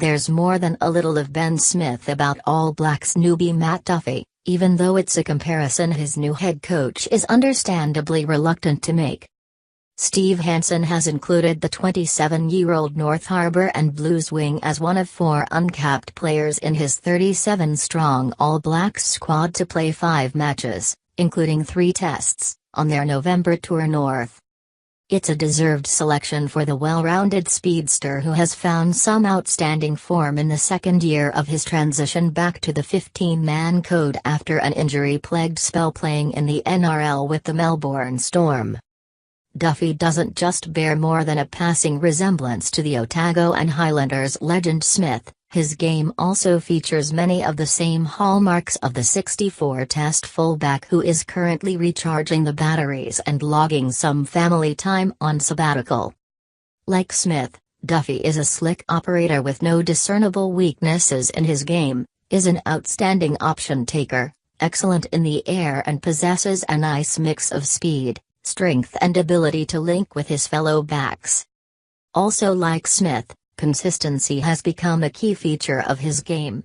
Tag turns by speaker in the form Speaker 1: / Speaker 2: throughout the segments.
Speaker 1: There's more than a little of Ben Smith about All Blacks newbie Matt Duffie, even though it's a comparison his new head coach is understandably reluctant to make. Steve Hansen has included the 27-year-old North Harbour and Blues wing as one of 4 uncapped players in his 37-strong All Blacks squad to play 5 matches, including 3 tests, on their November tour north. It's a deserved selection for the well-rounded speedster who has found some outstanding form in the second year of his transition back to the 15-man code after an injury-plagued spell playing in the NRL with the Melbourne Storm. Duffie doesn't just bear more than a passing resemblance to the Otago and Highlanders legend Smith, his game also features many of the same hallmarks of the 64-test fullback who is currently recharging the batteries and logging some family time on sabbatical. Like Smith, Duffie is a slick operator with no discernible weaknesses in his game, is an outstanding option taker, excellent in the air and possesses a nice mix of speed, strength and ability to link with his fellow backs. Also like Smith, consistency has become a key feature of his game.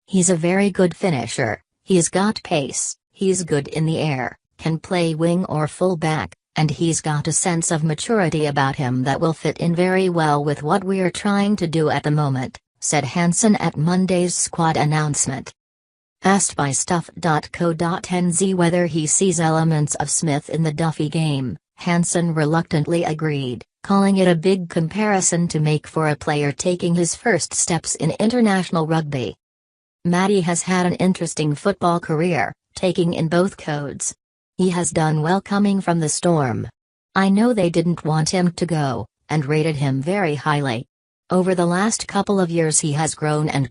Speaker 1: He's a very good finisher, he's got pace, he's good in the air, can play wing or fullback, and he's got a sense of maturity about him that will fit in very well with what we're trying to do at the moment, said Hansen at Monday's squad announcement. Asked by Stuff.co.nz whether he sees elements of Smith in the Duffie game, Hansen reluctantly agreed, calling it a big comparison to make for a player taking his first steps in international rugby. Matty has had an interesting football career, taking in both codes. He has done well coming from the Storm. I know they didn't want him to go, and rated him very highly. Over the last couple of years he has grown and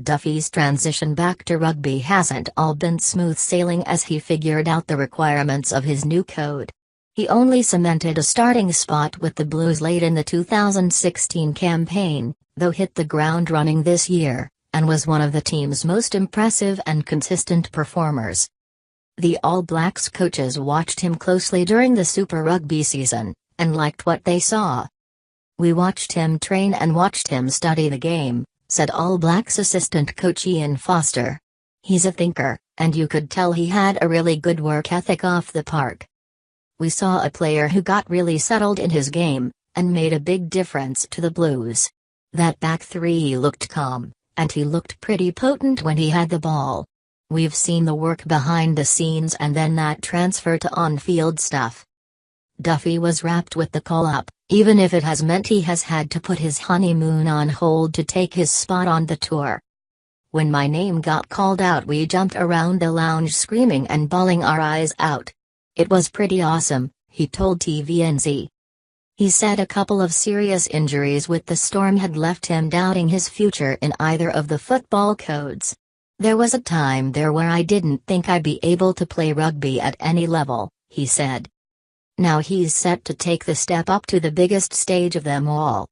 Speaker 1: Duffie's transition back to rugby hasn't all been smooth sailing as he figured out the requirements of his new code. He only cemented a starting spot with the Blues late in the 2016 campaign, though hit the ground running this year, and was one of the team's most impressive and consistent performers. The All Blacks coaches watched him closely during the Super Rugby season, and liked what they saw. We watched him train and watched him study the game, said All Blacks assistant coach Ian Foster. He's a thinker, and you could tell he had a really good work ethic off the park. We saw a player who got really settled in his game, and made a big difference to the Blues. That back three looked calm, and he looked pretty potent when he had the ball. We've seen the work behind the scenes and then that transfer to on-field stuff. Duffie was wrapped with the call-up, even if it has meant he has had to put his honeymoon on hold to take his spot on the tour. When my name got called out we jumped around the lounge screaming and bawling our eyes out. It was pretty awesome, he told TVNZ. He said a couple of serious injuries with the Storm had left him doubting his future in either of the football codes. There was a time there where I didn't think I'd be able to play rugby at any level, he said. Now he's set to take the step up to the biggest stage of them all.